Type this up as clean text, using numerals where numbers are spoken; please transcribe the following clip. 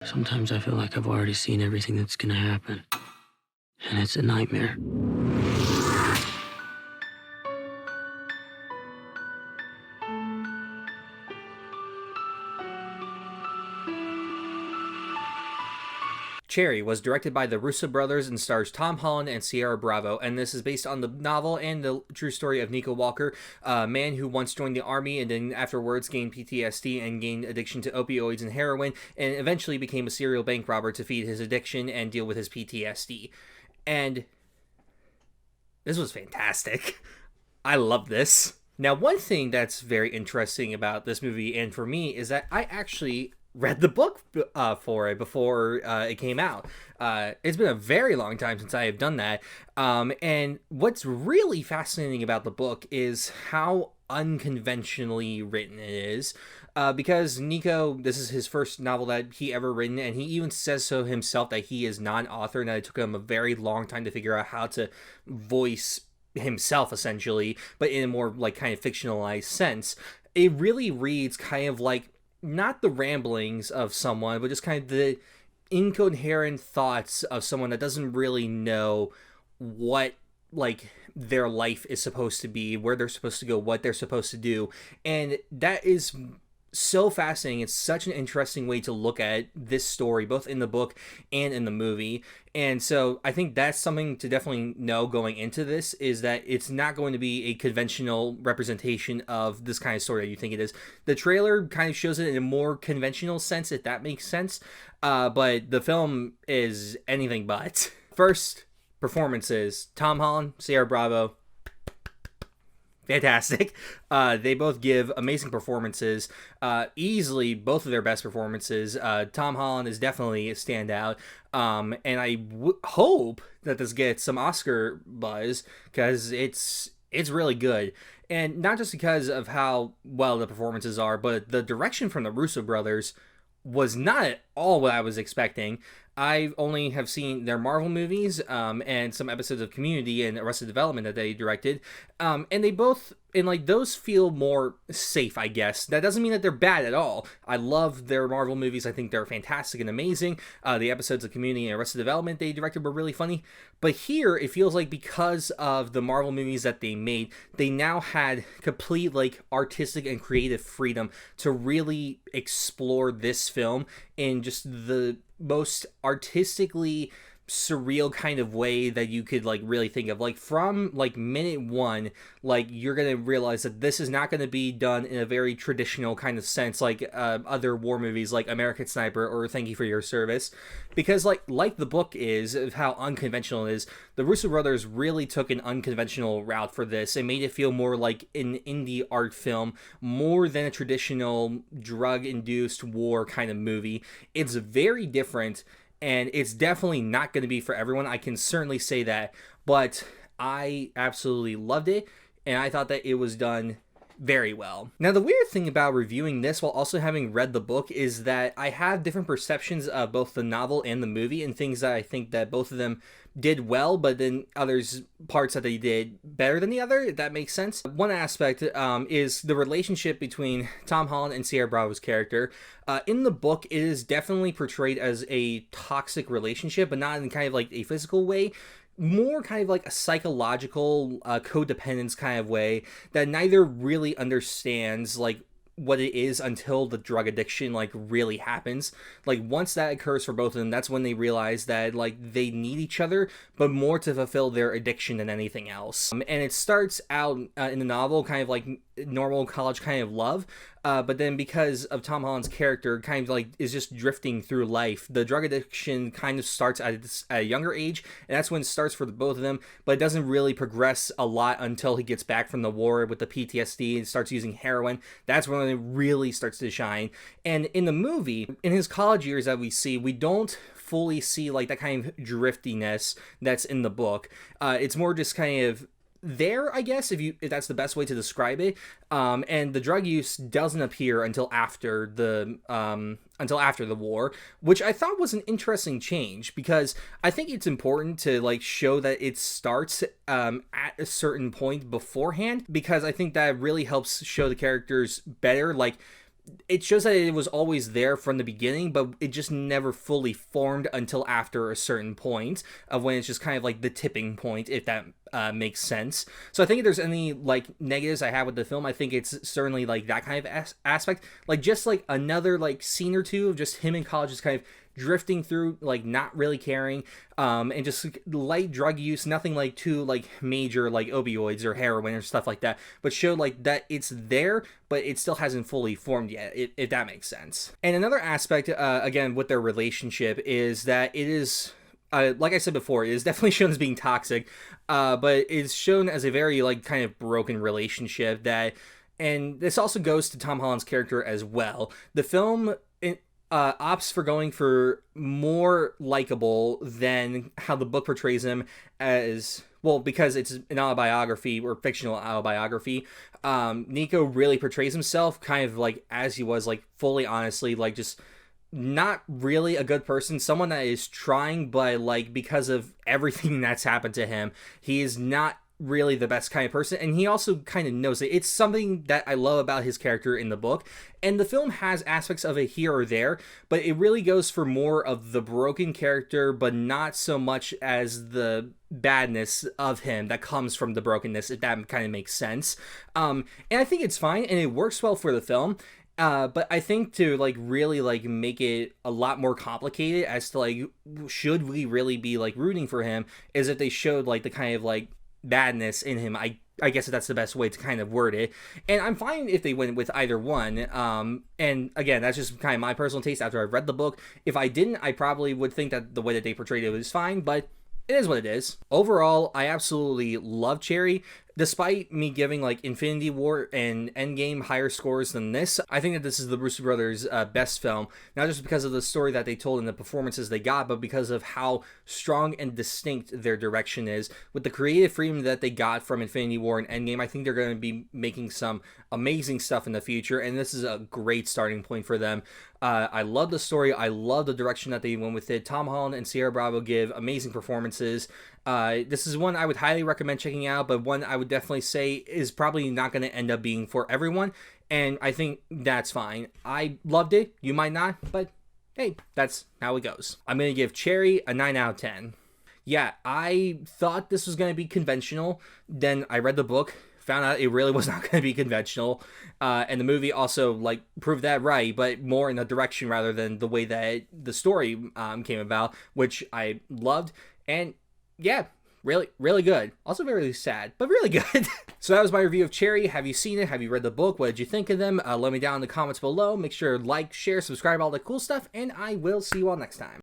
Sometimes I feel like I've already seen everything that's gonna happen, and it's a nightmare. Cherry was directed by the Russo Brothers and stars Tom Holland and Sierra Bravo, and this is based on the novel and the true story of Nico Walker, a man who once joined the army and then afterwards gained PTSD and gained addiction to opioids and heroin, and eventually became a serial bank robber to feed his addiction and deal with his PTSD. And this was fantastic. I love this. Now, one thing that's very interesting about this movie, and for me, is that I actually read the book for it before it came out. It's been a very long time since I have done that. And what's really fascinating about the book is how unconventionally written it is. Because Nico, this is his first novel that he ever written, and he even says so himself that he is not an author and that it took him a very long time to figure out how to voice himself, essentially, but in a more like kind of fictionalized sense. It really reads kind of like not the ramblings of someone, but just kind of the incoherent thoughts of someone that doesn't really know what like their life is supposed to be, where they're supposed to go, what they're supposed to do. And that is so fascinating. It's such an interesting way to look at this story, both in the book and in the movie. And so I think that's something to definitely know going into this, is that it's not going to be a conventional representation of this kind of story that you think it is. The trailer kind of shows it in a more conventional sense, if that makes sense. But the film is anything but. First, performances. Tom Holland, Sierra Bravo, fantastic. They both give amazing performances. Easily both of their best performances. Tom Holland is definitely a standout. And I hope that this gets some Oscar buzz, because it's really good. And not just because of how well the performances are, but the direction from the Russo brothers was not at all what I was expecting. I only have seen their Marvel movies and some episodes of Community and Arrested Development that they directed, and they both, and like those feel more safe, I guess. That doesn't mean that they're bad at all. I love their Marvel movies. I think they're fantastic and amazing. The episodes of Community and Arrested Development they directed were really funny. But here, it feels like because of the Marvel movies that they made, they now had complete like artistic and creative freedom to really explore this film in just the most artistically surreal kind of way that you could like really think of. Like from like minute one, like you're gonna realize that this is not gonna be done in a very traditional kind of sense like other war movies like American Sniper or Thank You for Your Service, because like the book is of how unconventional it is. The Russo brothers really took an unconventional route for this and made it feel more like an indie art film more than a traditional drug induced war kind of movie. It's very different, and it's definitely not going to be for everyone. I can certainly say that, but I absolutely loved it, and I thought that it was done very well. Now, the weird thing about reviewing this while also having read the book is that I have different perceptions of both the novel and the movie, and things that I think that both of them did well, but then others parts that they did better than the other, if that makes sense. One aspect is the relationship between Tom Holland and Sierra Bravo's character. In the book, it is definitely portrayed as a toxic relationship, but not in kind of like a physical way, more kind of like a psychological codependence kind of way that neither really understands like what it is until the drug addiction like really happens. Like once that occurs for both of them, that's when they realize that like they need each other, but more to fulfill their addiction than anything else. And it starts out in the novel kind of like normal college kind of love, but then because of Tom Holland's character kind of like is just drifting through life, the drug addiction kind of starts at a younger age, and that's when it starts for the both of them, but it doesn't really progress a lot until he gets back from the war with the PTSD and starts using heroin. That's when it really starts to shine. And in the movie, in his college years that we see, we don't fully see like that kind of driftiness that's in the book. It's more just kind of there, I guess, if that's the best way to describe it. And the drug use doesn't appear until after the war, which I thought was an interesting change, because I think it's important to like show that it starts at a certain point beforehand, because I think that really helps show the characters better. Like it shows that it was always there from the beginning, but it just never fully formed until after a certain point of when it's just kind of like the tipping point, if that makes sense. So I think if there's any like negatives I have with the film, I think it's certainly like that kind of aspect, like just like another like scene or two of just him in college just kind of drifting through, like not really caring, and just light drug use, nothing like too like major like opioids or heroin or stuff like that, but showed like that it's there, but it still hasn't fully formed yet, if that makes sense. And another aspect, again, with their relationship is that it is, like I said before, it is definitely shown as being toxic, but it's shown as a very like kind of broken relationship that, and this also goes to Tom Holland's character as well. The film opts for going for more likable than how the book portrays him as, well, because it's an autobiography or fictional autobiography. Nico really portrays himself kind of like as he was, like fully honestly, like just not really a good person, someone that is trying, but like because of everything that's happened to him, he is not really the best kind of person, and he also kind of knows it. It's something that I love about his character in the book, and the film has aspects of it here or there, but it really goes for more of the broken character, but not so much as the badness of him that comes from the brokenness, if that kind of makes sense. And I think it's fine, and it works well for the film. But I think to like really like make it a lot more complicated as to like should we really be like rooting for him, is if they showed like the kind of like badness in him. I guess that's the best way to kind of word it, and I'm fine if they went with either one. And again, that's just kind of my personal taste after I've read the book. If I didn't, I probably would think that the way that they portrayed it was fine, but it is what it is. Overall, I absolutely love Cherry. Despite me giving like Infinity War and Endgame higher scores than this, I think that this is the Russo Brothers' best film, not just because of the story that they told and the performances they got, but because of how strong and distinct their direction is. With the creative freedom that they got from Infinity War and Endgame, I think they're going to be making some amazing stuff in the future, and this is a great starting point for them. I love the story. I love the direction that they went with it. Tom Holland and Sierra Bravo give amazing performances. This is one I would highly recommend checking out, but one I would definitely say is probably not going to end up being for everyone, and I think that's fine. I loved it. You might not, but hey, that's how it goes. I'm going to give Cherry a 9 out of 10. Yeah, I thought this was going to be conventional. Then I read the book, found out it really was not going to be conventional, and the movie also like proved that right, but more in the direction rather than the way that the story came about, which I loved. And yeah, really, really good. Also very sad, but really good. So that was my review of Cherry. Have you seen it? Have you read the book? What did you think of them? Let me down in the comments below. Make sure to like, share, subscribe, all the cool stuff, and I will see you all next time.